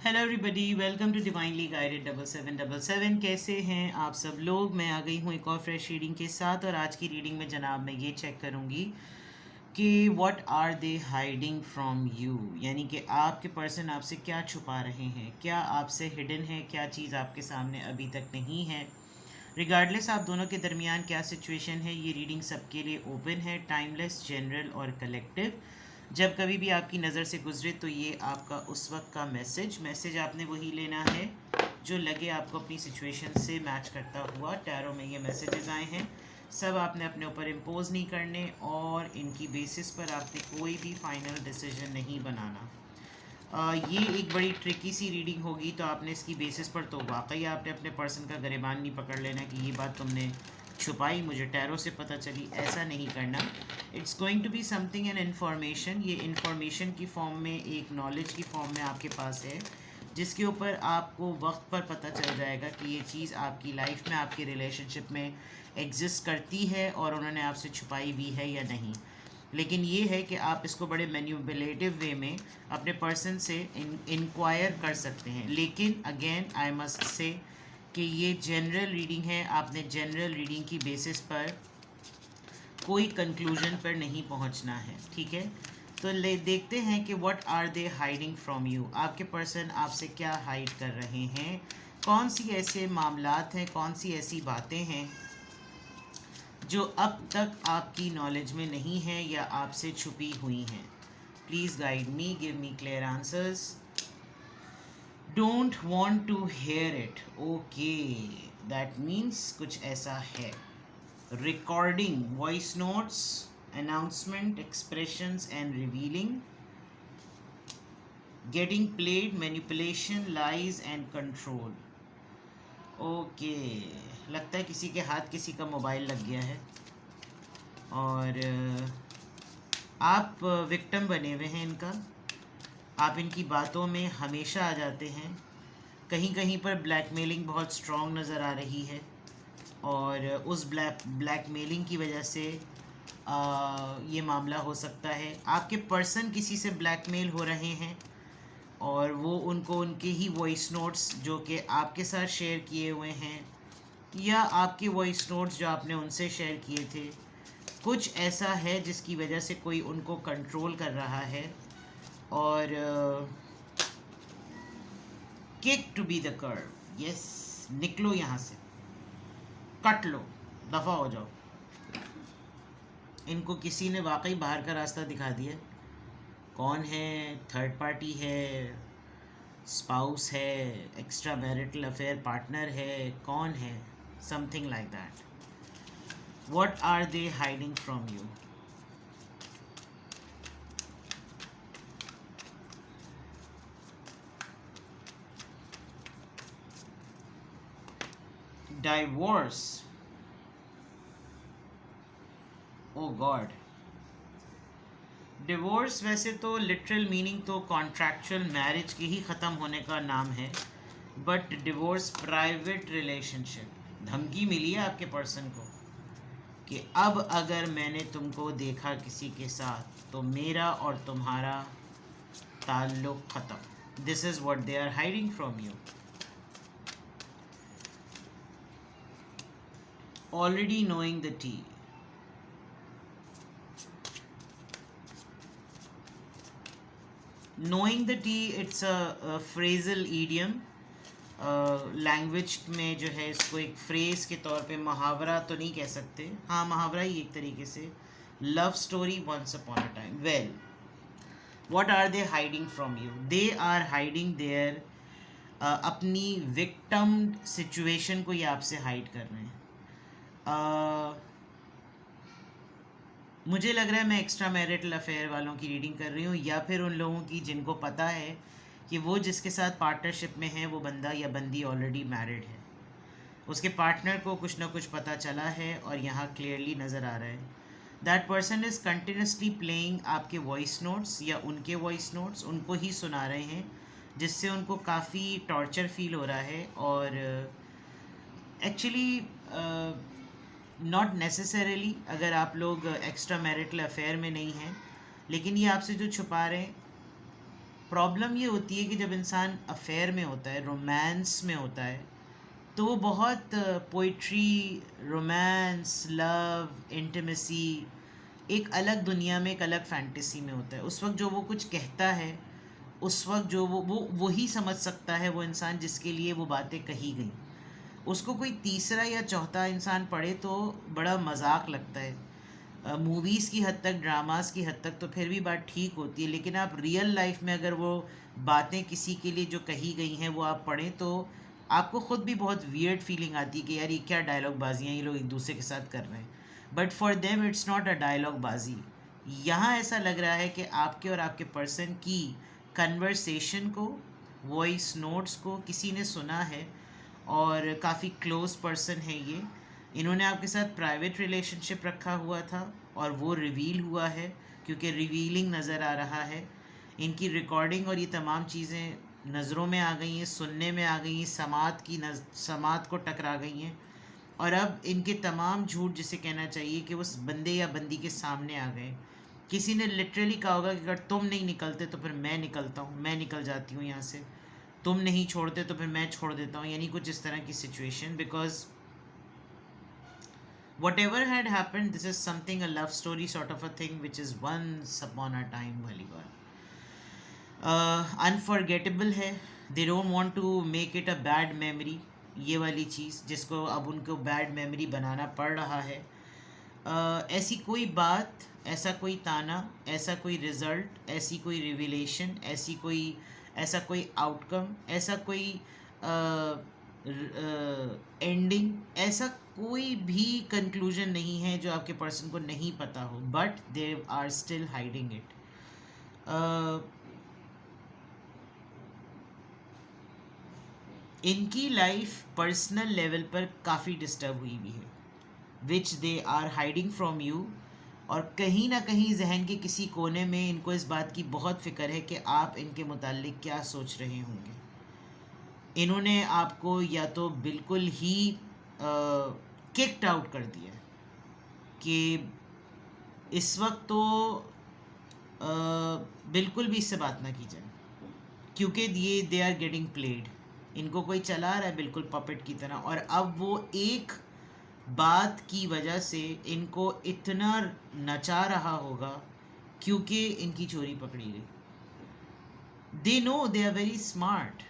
Hello everybody, welcome to divinely guided 7777। कैसे हैं आप सब लोग। मैं आ गई हूँ एक और फ्रेश रीडिंग के साथ, और आज की रीडिंग में जनाब मैं ये चेक करूँगी कि what are they hiding from you, यानी कि आपके पर्सन आपसे क्या छुपा रहे हैं, क्या आपसे हिडन है, क्या चीज़ आपके सामने अभी तक नहीं है। रिगार्डलेस आप दोनों के दरमियान क्या सिचुएशन है, ये रीडिंग सबके लिए ओपन है, टाइमलेस, जनरल और कलेक्टिव। जब कभी भी आपकी नज़र से गुजरे तो ये आपका उस वक्त का मैसेज आपने वही लेना है जो लगे आपको अपनी सिचुएशन से मैच करता हुआ। टैरो में ये मैसेजेस आए हैं, सब आपने अपने ऊपर इम्पोज नहीं करने, और इनकी बेसिस पर आपने कोई भी फाइनल डिसीजन नहीं बनाना। ये एक बड़ी ट्रिकी सी रीडिंग होगी, तो आपने इसकी बेसिस पर तो वाकई आपने अपने पर्सन का गिरबान नहीं पकड़ लेना कि ये बात तुमने छुपाई, मुझे टैरो से पता चली, ऐसा नहीं करना। It's going to be something an information. ये इन्फॉर्मेशन की फॉर्म में, एक नॉलेज की फॉर्म में आपके पास है, जिसके ऊपर आपको वक्त पर पता चल जाएगा कि ये चीज़ आपकी लाइफ में, आपके रिलेशनशिप में एग्जिस्ट करती है और उन्होंने आपसे छुपाई भी है या नहीं। लेकिन ये है कि आप इसको बड़े मैन्युपुलेटिव वे में अपने पर्सन से इंक्वायर कर सकते हैं। लेकिन अगेन आई मस्ट से कि ये जनरल रीडिंग है, आपने जनरल रीडिंग की बेसिस पर कोई कंक्लूजन पर नहीं पहुंचना है, ठीक है। तो ले देखते हैं कि what are they hiding from you, आपके पर्सन आपसे क्या हाइड कर रहे हैं, कौन सी ऐसे मामलात हैं, कौन सी ऐसी बातें हैं जो अब तक आपकी नॉलेज में नहीं है या आपसे छुपी हुई हैं। Please guide me, give me clear answers. Don't want to hear it, okay, that means कुछ ऐसा है। Recording, voice notes, announcement, expressions and revealing, getting played, manipulation, lies and control। Okay, लगता है किसी के हाथ किसी का मोबाइल लग गया है और आप विक्टिम बने हुए हैं इनका। आप इनकी बातों में हमेशा आ जाते हैं। कहीं कहीं पर ब्लैकमेलिंग बहुत स्ट्रॉन्ग नज़र आ रही है, और उस ब्लैकमेलिंग की वजह से ये मामला हो सकता है आपके पर्सन किसी से ब्लैकमेल हो रहे हैं, और वो उनको उनके ही वॉइस नोट्स जो कि आपके साथ शेयर किए हुए हैं, या आपके वॉइस नोट्स जो आपने उनसे शेयर किए थे, कुछ ऐसा है जिसकी वजह से कोई उनको कंट्रोल कर रहा है। और kick to be the curve, yes, निकलो यहाँ से, कट लो, दफ़ा हो जाओ। इनको किसी ने वाकई बाहर का रास्ता दिखा दिया। कौन है? थर्ड पार्टी है, स्पाउस है, एक्स्ट्रा मैरिटल अफेयर पार्टनर है, कौन है? Something like that. What are they hiding from you? Divorce, oh god. Divorce वैसे तो लिटरल मीनिंग तो कॉन्ट्रैक्चुअल मैरिज की ही ख़त्म होने का नाम है, बट डिवोर्स प्राइवेट रिलेशनशिप। धमकी मिली है आपके पर्सन को कि अब अगर मैंने तुमको देखा किसी के साथ तो मेरा और तुम्हारा ताल्लुक ख़त्म। This is what they are hiding from you. Already knowing the tea. Knowing the tea, it's a phrasal idiom. Language में जो है इसको एक फ्रेज़ के तौर पे, मुहावरा तो नहीं कह सकते, हाँ मुहावरा ही एक तरीके से। Love story once upon a time. Well, what are they hiding from you? They are hiding there, अपनी विक्टिम सिचुएशन को ये आपसे हाइड कर रहे हैं। मुझे लग रहा है मैं एक्स्ट्रा मैरिटल अफेयर वालों की रीडिंग कर रही हूँ, या फिर उन लोगों की जिनको पता है कि वो जिसके साथ पार्टनरशिप में है वो बंदा या बंदी ऑलरेडी मैरिड है। उसके पार्टनर को कुछ ना कुछ पता चला है, और यहाँ क्लियरली नज़र आ रहा है that person is continuously playing आपके वॉइस नोट्स या उनके वॉइस नोट्स, उनको ही सुना रहे हैं, जिससे उनको काफ़ी टॉर्चर फील हो रहा है। और एक्चुअली नॉट नेसेसरीली अगर आप लोग एक्स्ट्रा मैरिटल अफेयर में नहीं हैं, लेकिन ये आपसे जो छुपा रहे हैं प्रॉब्लम ये होती है कि जब इंसान अफेयर में होता है, रोमांस में होता है, तो वो बहुत पोइट्री, रोमांस, लव, इंटीमेसी, एक अलग दुनिया में, एक अलग फैंटेसी में होता है। उस वक्त जो वो कुछ कहता है, उस वक्त जो वो वही समझ सकता है वो इंसान जिसके लिए वो बातें कही गई। उसको कोई तीसरा या चौथा इंसान पढ़े तो बड़ा मजाक लगता है। मूवीज़ की हद तक, ड्रामास की हद तक तो फिर भी बात ठीक होती है, लेकिन आप रियल लाइफ में अगर वो बातें किसी के लिए जो कही गई हैं वो आप पढ़ें तो आपको ख़ुद भी बहुत वियर्ड फीलिंग आती है कि यार ये क्या डायलॉग बाजियाँ ये लोग एक दूसरे के साथ कर रहे हैं। But for them it's not a dialogue बाजी। यहाँ ऐसा लग रहा है कि आपके और आपके पर्सन की कन्वर्सेशन को, वॉइस नोट्स को किसी ने सुना है और काफ़ी क्लोज पर्सन है ये। इन्होंने आपके साथ प्राइवेट रिलेशनशिप रखा हुआ था और वो रिवील हुआ है, क्योंकि रिवीलिंग नज़र आ रहा है। इनकी रिकॉर्डिंग और ये तमाम चीज़ें नज़रों में आ गई हैं, सुनने में आ गई हैं, समात को टकरा गई हैं, और अब इनके तमाम झूठ जिसे कहना चाहिए कि उस बंदे या बंदी के सामने आ गए। किसी ने लिटरली कहा होगा कि अगर तुम नहीं निकलते तो फिर मैं निकलता हूँ, मैं निकल जाती हूँ यहाँ से, तुम नहीं छोड़ते तो फिर मैं छोड़ देता हूँ, यानी कुछ इस तरह की situation. Because whatever had happened, this is something, a love story sort of a thing, which is once upon a time वाली बात। अनफॉरगेटेबल है। They don't want to make it a bad memory, ये वाली चीज़ जिसको अब उनको bad memory बनाना पड़ रहा है। ऐसी कोई बात, ऐसा कोई ताना, ऐसा कोई रिज़ल्ट, ऐसी कोई रिविलेशन, ऐसा कोई आउटकम, ऐसा कोई एंडिंग, ऐसा कोई भी कंक्लूजन नहीं है जो आपके पर्सन को नहीं पता हो, but they are still hiding it. इनकी लाइफ पर्सनल लेवल पर काफ़ी डिस्टर्ब हुई हुई है, which they are hiding from you. और कहीं ना कहीं जहन के किसी कोने में इनको इस बात की बहुत फ़िक्र है कि आप इनके मुताल्लिक क्या सोच रहे होंगे। इन्होंने आपको या तो बिल्कुल ही किक्ड आउट कर दिया कि इस वक्त तो बिल्कुल भी इससे बात ना की जाए, क्योंकि ये दे आर गेटिंग प्लेड। इनको कोई चला रहा है बिल्कुल पपेट की तरह, और अब वो एक बात की वजह से इनको इतना नचा रहा होगा क्योंकि इनकी चोरी पकड़ी गई। They know, they are very smart.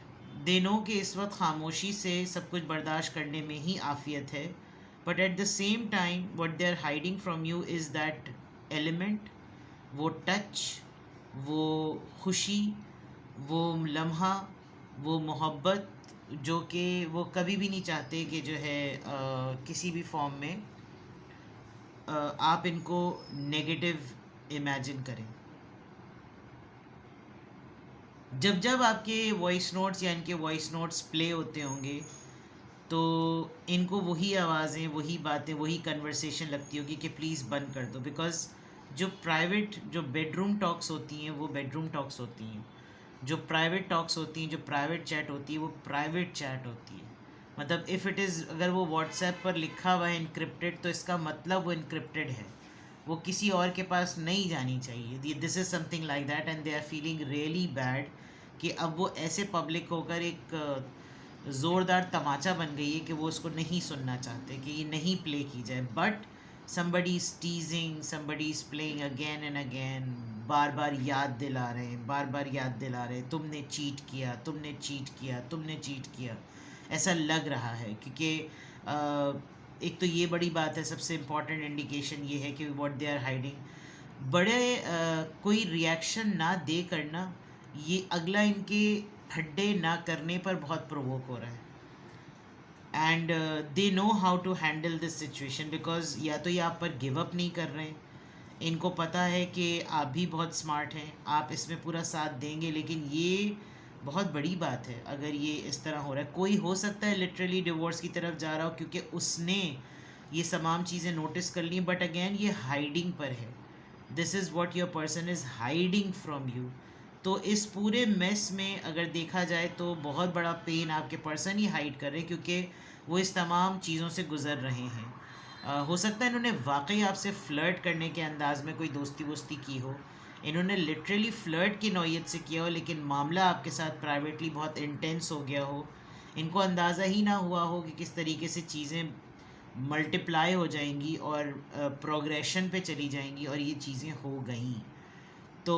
They know कि इस वक्त खामोशी से सब कुछ बर्दाश्त करने में ही आफियत है, but at the same time what they are hiding from you is that element, वो टच, वो खुशी, वो लम्हा, वो मोहब्बत, जो कि वो कभी भी नहीं चाहते कि जो है किसी भी फॉर्म में आप इनको नेगेटिव इमेजिन करें। जब जब आपके वॉइस नोट्स या इनके वॉइस नोट्स प्ले होते होंगे तो इनको वही आवाज़ें, वही बातें, वही कन्वर्सेशन लगती होगी कि प्लीज़ बंद कर दो। बिकॉज़ जो बेडरूम टॉक्स होती हैं वो बेडरूम टॉक्स होती हैं, जो प्राइवेट टॉक्स होती हैं, जो प्राइवेट चैट होती है वो प्राइवेट चैट होती है। मतलब इफ़ इट इज़, अगर वो व्हाट्सएप पर लिखा हुआ है इनक्रिप्टेड, तो इसका मतलब वो इनक्रिप्टेड है, वो किसी और के पास नहीं जानी चाहिए। This is something like that, and they are feeling really bad कि अब वो ऐसे पब्लिक होकर एक ज़ोरदार तमाचा बन गई है कि वो उसको नहीं सुनना चाहते, कि ये नहीं प्ले की जाए। But somebody is teasing, somebody is playing again and again, बार बार याद दिला रहे हैं, बार बार याद दिला रहे हैं, तुमने चीट किया, तुमने चीट किया, तुमने चीट किया, ऐसा लग रहा है। क्योंकि एक तो ये बड़ी बात है, सबसे इम्पॉर्टेंट इंडिकेशन ये है कि व्हाट दे आर हाइडिंग, बड़े कोई रिएक्शन ना दे करना, ये अगला इनके ठड्डे ना करने पर बहुत प्रोवोक हो रहा है। And they know how to handle this situation, because या तो ये आप पर गिव अप नहीं कर रहे हैं, इनको पता है कि आप भी बहुत स्मार्ट हैं, आप इसमें पूरा साथ देंगे, लेकिन ये बहुत बड़ी बात है अगर ये इस तरह हो रहा है। कोई हो सकता है लिटरली डिवोर्स की तरफ जा रहा हो क्योंकि उसने ये तमाम चीज़ें नोटिस कर ली, बट अगेन ये हाइडिंग पर है। This is what your person is hiding from you. तो इस पूरे मेस में अगर देखा जाए तो बहुत बड़ा पेन आपके पर्सन ही हाइड कर रहे हैं, क्योंकि वो इस तमाम चीज़ों से गुज़र रहे हैं। हो सकता है इन्होंने वाकई आपसे फ्लर्ट करने के अंदाज में कोई दोस्ती वोस्ती की हो, इन्होंने लिटरली फ्लर्ट की नौयत से किया हो, लेकिन मामला आपके साथ प्राइवेटली बहुत इंटेंस हो गया हो, इनको अंदाज़ा ही ना हुआ हो कि किस तरीके से चीज़ें मल्टीप्लाई हो जाएंगी और प्रोग्रेशन पे चली जाएंगी, और ये चीज़ें हो गई। तो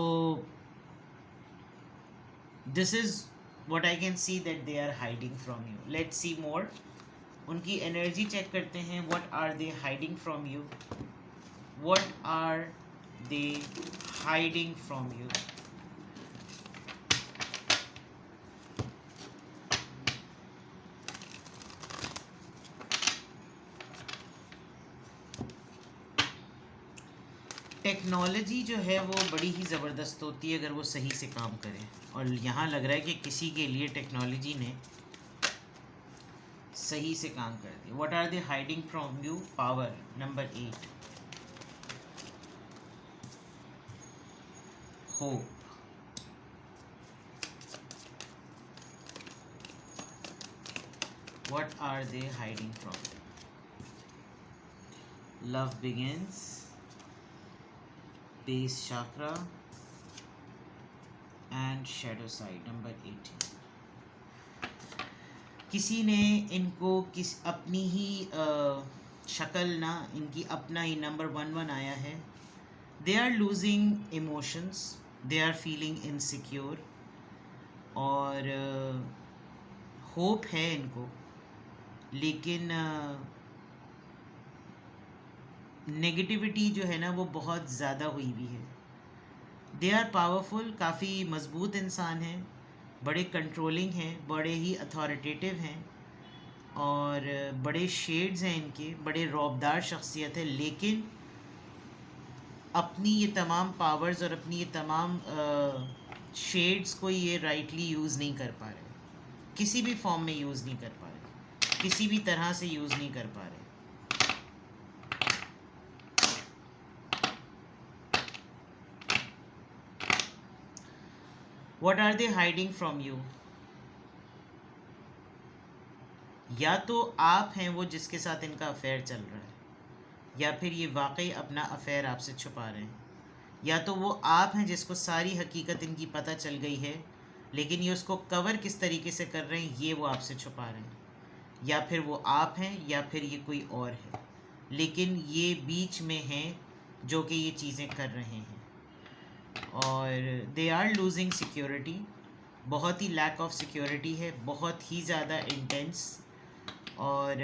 this is what I can see that they are hiding from you. Let's see more. उनकी एनर्जी चेक करते हैं. What are they hiding from you? What are they hiding from you? Technology जो है वो बड़ी ही ज़बरदस्त होती है अगर वो सही से काम करे, और यहाँ लग रहा है कि किसी के लिए टेक्नोलॉजी ने सही से काम कर दिया. What are they hiding from you? Power. Number 8. Hope. What are they hiding from? Love begins. Base chakra and shadow side. Number 18. किसी ने इनको अपनी ही शक्ल ना, इनकी अपना ही नंबर 11 आया है. They are losing emotions. They are feeling insecure. और होप है इनको, लेकिन नेगेटिविटी जो है ना वो बहुत ज़्यादा हुई हुई है. They are powerful. काफ़ी मजबूत इंसान हैं, बड़े कंट्रोलिंग हैं, बड़े ही अथॉरिटेटिव हैं, और बड़े शेड्स हैं इनके, बड़े रौबदार शख्सियत है, लेकिन अपनी ये तमाम पावर्स और अपनी ये तमाम शेड्स को ये राइटली यूज़ नहीं कर पा रहे, किसी भी फॉर्म में यूज़ नहीं कर पा रहे, किसी भी तरह से यूज़ नहीं कर पा रहे. What are they hiding from you? या तो आप हैं वो जिसके साथ इनका अफेयर चल रहा है, या फिर ये वाकई अपना अफेयर आपसे छुपा रहे हैं, या तो वो आप हैं जिसको सारी हकीकत इनकी पता चल गई है, लेकिन ये उसको कवर किस तरीके से कर रहे हैं ये वो आपसे छुपा रहे हैं, या फिर वो आप हैं या फिर ये कोई और है, लेकिन ये बीच में हैं जो कि ये चीज़ें कर रहे हैं. और दे आर लूजिंग सिक्योरिटी. बहुत ही लैक ऑफ सिक्योरिटी है, बहुत ही ज़्यादा इंटेंस, और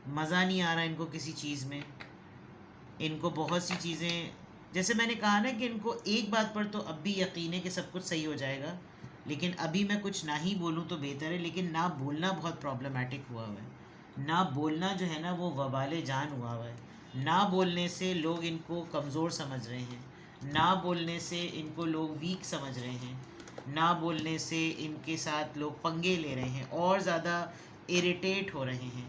मज़ा नहीं आ रहा इनको किसी चीज़ में. इनको बहुत सी चीज़ें, जैसे मैंने कहा ना कि इनको एक बात पर तो अब भी यकीन है कि सब कुछ सही हो जाएगा, लेकिन अभी मैं कुछ ना ही बोलूँ तो बेहतर है. लेकिन ना बोलना बहुत प्रॉब्लमेटिक हुआ हुआ है. ना बोलना जो है ना वो वबाले जान हुआ हुआ है. ना बोलने से लोग इनको कमज़ोर समझ रहे हैं, ना बोलने से इनको लोग वीक समझ रहे हैं, ना बोलने से इनके साथ लोग पंगे ले रहे हैं और ज़्यादा इरिटेट हो रहे हैं,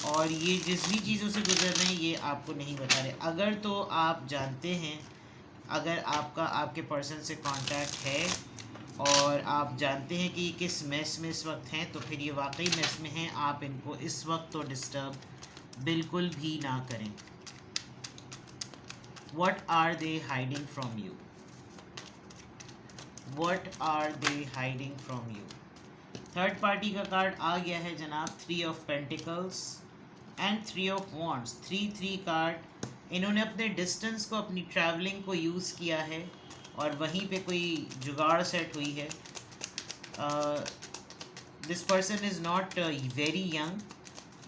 और ये जिस भी चीज़ों से गुजर रहे हैं ये आपको नहीं बता रहे. अगर तो आप जानते हैं, अगर आपका आपके पर्सन से कांटेक्ट है और आप जानते हैं कि किस मेस में इस वक्त हैं, तो फिर ये वाकई मेस में हैं. आप इनको इस वक्त तो डिस्टर्ब बिल्कुल भी ना करें. What are they hiding from you? What are they hiding from you? Third party का कार्ड आ गया है जनाब. 3 of Pentacles and 3 of Wands. 3 card. इन्होंने अपने डिस्टेंस को, अपनी ट्रैवलिंग को यूज़ किया है और वहीं पे कोई जुगाड़ सेट हुई है. This person is not very young.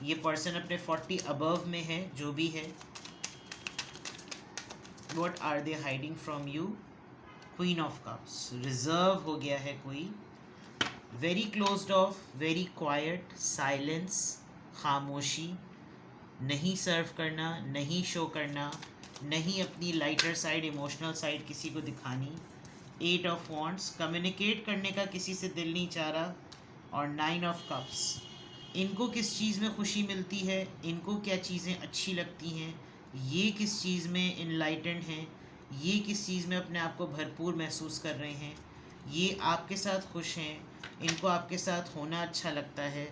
ये पर्सन अपने 40 अबव में है, जो भी है. What are they hiding from you? Queen of Cups. Reserve हो गया है कोई. Very closed of, very quite, silence, खामोशी, नहीं सर्व करना, नहीं शो करना, नहीं अपनी लाइटर साइड, इमोशनल साइड किसी को दिखानी. 8 of Wands. कम्युनिकेट करने का किसी से दिल नहीं चाह रहा. और 9 of Cups. इनको किस चीज़ में खुशी मिलती है, इनको क्या चीज़ें अच्छी लगती हैं, ये किस चीज़ में इनलाइटेंड हैं, ये किस चीज़ में अपने आप को भरपूर महसूस कर रहे हैं, ये आपके साथ खुश हैं, इनको आपके साथ होना अच्छा लगता है,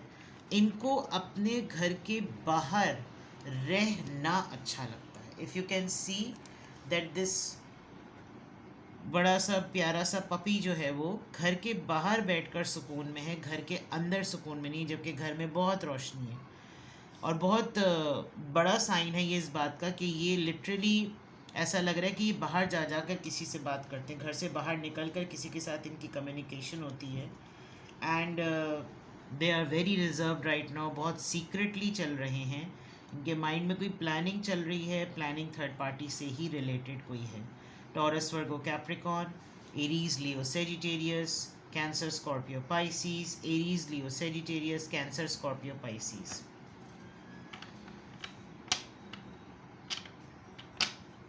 इनको अपने घर के बाहर रहना अच्छा लगता है. If you can see that this बड़ा सा प्यारा सा पपी जो है वो घर के बाहर बैठकर सुकून में है, घर के अंदर सुकून में नहीं, जबकि घर में बहुत रोशनी है। और बहुत बड़ा साइन है ये इस बात का कि ये लिटरली ऐसा लग रहा है कि ये बाहर जा कर किसी से बात करते हैं, घर से बाहर निकल कर किसी के साथ इनकी कम्युनिकेशन होती है। And they are very reserved right now, बहुत सीक्रेटली चल रहे हैं, इनके माइंड में कोई प्लानिंग चल रही है, प्लानिंग थर्ड पार्टी से ही रिलेटेड कोई है। Taurus, Virgo, Capricorn, Aries, Leo, Sagittarius, Cancer, Scorpio, Pisces, Aries, Leo, Sagittarius, Cancer, Scorpio, Pisces.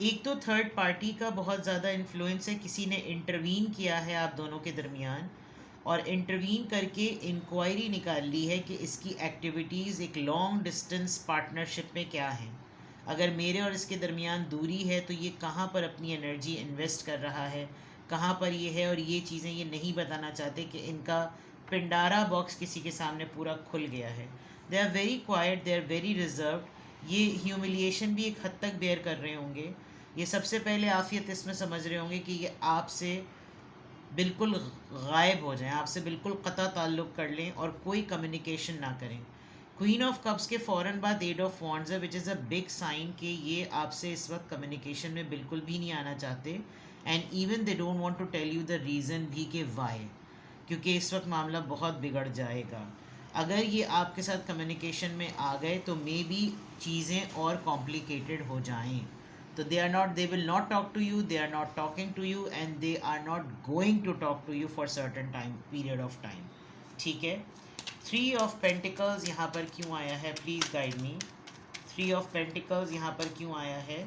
एक तो थर्ड पार्टी का बहुत ज़्यादा इन्फ्लुएंस है, किसी ने इंटरवीन किया है आप दोनों के दरमियान, और इंटरवीन करके इंक्वायरी निकाल ली है कि इसकी एक्टिविटीज़ एक लॉन्ग डिस्टेंस पार्टनरशिप में क्या हैं। अगर मेरे और इसके दरमियान दूरी है तो ये कहाँ पर अपनी एनर्जी इन्वेस्ट कर रहा है, कहाँ पर ये है, और ये चीज़ें ये नहीं बताना चाहते कि इनका पिंडारा बॉक्स किसी के सामने पूरा खुल गया है। They are very quiet, they are very reserved. ये ह्यूमिलिएशन भी एक हद तक बेयर कर रहे होंगे। ये सबसे पहले आफियत इसमें समझ रहे होंगे कि ये आपसे बिल्कुल गायब हो जाएं, आपसे बिल्कुल क़ता ताल्लुक़ कर लें और कोई कम्युनिकेशन ना करें। क्वीन ऑफ कप्स के फ़ौरन बाद एट ऑफ वॉन्ड्स है, which is a big sign कि ये आपसे इस वक्त कम्युनिकेशन में बिल्कुल भी नहीं आना चाहते। And even they don't want to tell you the reason भी कि वाई, क्योंकि इस वक्त मामला बहुत बिगड़ जाएगा। अगर ये आपके साथ कम्युनिकेशन में आ गए तो मे बी चीज़ें और कॉम्प्लिकेटेड हो जाएं। तो they will not talk to you, they are not talking to you, and they are not going to talk to you for certain period of time। ठीक है। 3 of Pentacles यहाँ पर क्यों आया है, please guide me. 3 of Pentacles यहाँ पर क्यों आया है,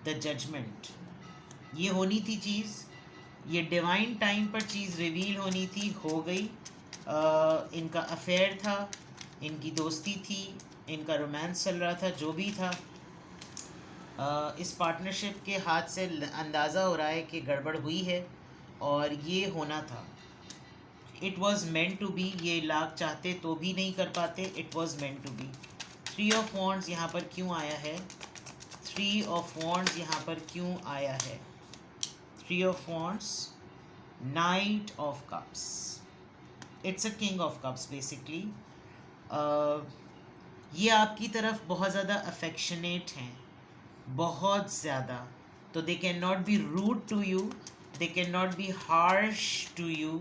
द जजमेंट। ये होनी थी चीज़, ये डिवाइन टाइम पर चीज़ रिवील होनी थी, हो गई। इनका अफेयर था, इनकी दोस्ती थी, इनका रोमांस चल रहा था, जो भी था। इस पार्टनरशिप के हाथ से अंदाज़ा हो रहा है कि गड़बड़ हुई है और ये होना था। It was meant to be, ये लाख चाहते तो भी नहीं कर पाते, it was meant to be. 3 of wands यहाँ पर क्यों आया है, 3 ऑफ वॉन्ड्स यहाँ पर क्यों आया है, 3 of wands, night of cups, it's a king of cups basically. ये आपकी तरफ बहुत ज़्यादा अफेक्शनेट हैं, बहुत ज़्यादा। तो they can not be rude to you, they can not be harsh to you,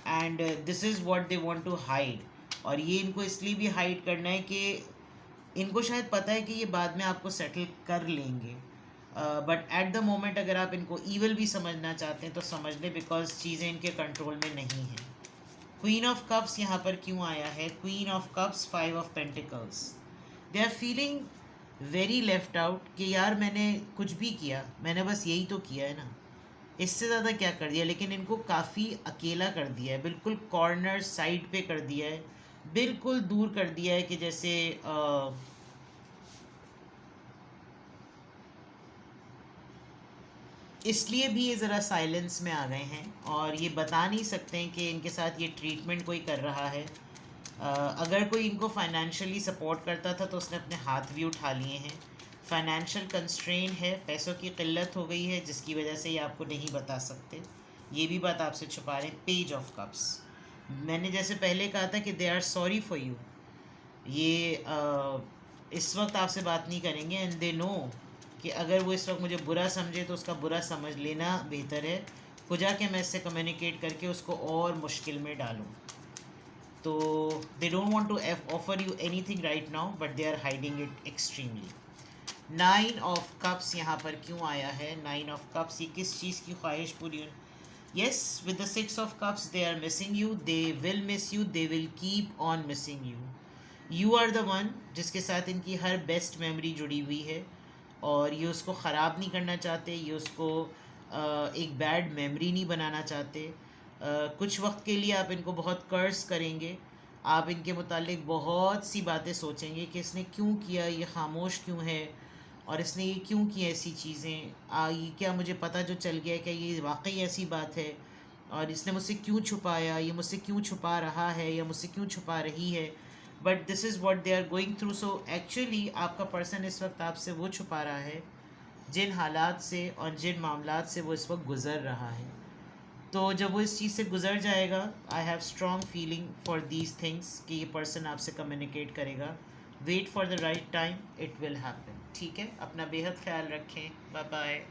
and this is what they want to hide. और ये इनको इसलिए भी हाइड करना है कि इनको शायद पता है कि ये बाद में आपको सेटल कर लेंगे, बट एट द मोमेंट अगर आप इनको ईवल भी समझना चाहते हैं तो समझ लें, बिकॉज चीज़ें इनके कंट्रोल में नहीं हैं। क्वीन ऑफ कप्स यहाँ पर क्यों आया है, queen of cups, 5 of pentacles. They are feeling very left out कि यार मैंने कुछ भी किया, मैंने बस यही तो किया है ना, इससे ज़्यादा क्या कर दिया। लेकिन इनको काफ़ी अकेला कर दिया है, बिल्कुल कॉर्नर साइड पे कर दिया है, बिल्कुल दूर कर दिया है कि जैसे इसलिए भी ये ज़रा साइलेंस में आ गए हैं और ये बता नहीं सकते हैं कि इनके साथ ये ट्रीटमेंट कोई कर रहा है। अगर कोई इनको फाइनेंशियली सपोर्ट करता था तो उसने अपने हाथ भी उठा लिए हैं। फाइनेंशियल कंस्ट्रेन है, पैसों की किल्लत हो गई है जिसकी वजह से ये आपको नहीं बता सकते, ये भी बात आपसे छुपा रहे हैं। पेज ऑफ कप्स, मैंने जैसे पहले कहा था कि they are sorry for you, ये इस वक्त आपसे बात नहीं करेंगे, एंड दे नो कि अगर वो इस वक्त मुझे बुरा समझे तो उसका बुरा समझ लेना बेहतर है, खुजा के मैं इससे कम्युनिकेट करके उसको और मुश्किल में डालूं। तो they don't want to offer you anything right now, but they are hiding it extremely. 9 of cups यहाँ पर क्यों आया है, 9 ऑफ कप्स, ये किस चीज़ की ख्वाहिश पूरी। Yes, with the 6 of cups they are missing you, they will miss you, they will keep on missing you. You are the one जिसके साथ इनकी हर बेस्ट मेमोरी जुड़ी हुई है और ये उसको ख़राब नहीं करना चाहते, ये उसको एक बैड मेमोरी नहीं बनाना चाहते। कुछ वक्त के लिए आप इनको बहुत कर्स करेंगे, आप इनके मुतालिक बहुत सी बातें सोचेंगे कि इसने क्यों किया, ये खामोश क्यों है, और इसने ये क्यों की ऐसी चीज़ें, ये क्या मुझे पता जो चल गया क्या ये वाकई ऐसी बात है, और इसने मुझसे क्यों छुपाया, ये मुझसे क्यों छुपा रहा है या मुझसे क्यों छुपा रही है। But this is what they are going through. So actually आपका पर्सन इस वक्त आपसे वो छुपा रहा है जिन हालात से और जिन मामलात से वो इस वक्त गुज़र रहा है। तो जब वो इस चीज़ से गुज़र जाएगा, I have strong feeling for these things कि ये पर्सन आपसे कम्युनिकेट करेगा। Wait for the right time, it will happen. ठीक है, अपना बेहद ख्याल रखें। Bye bye.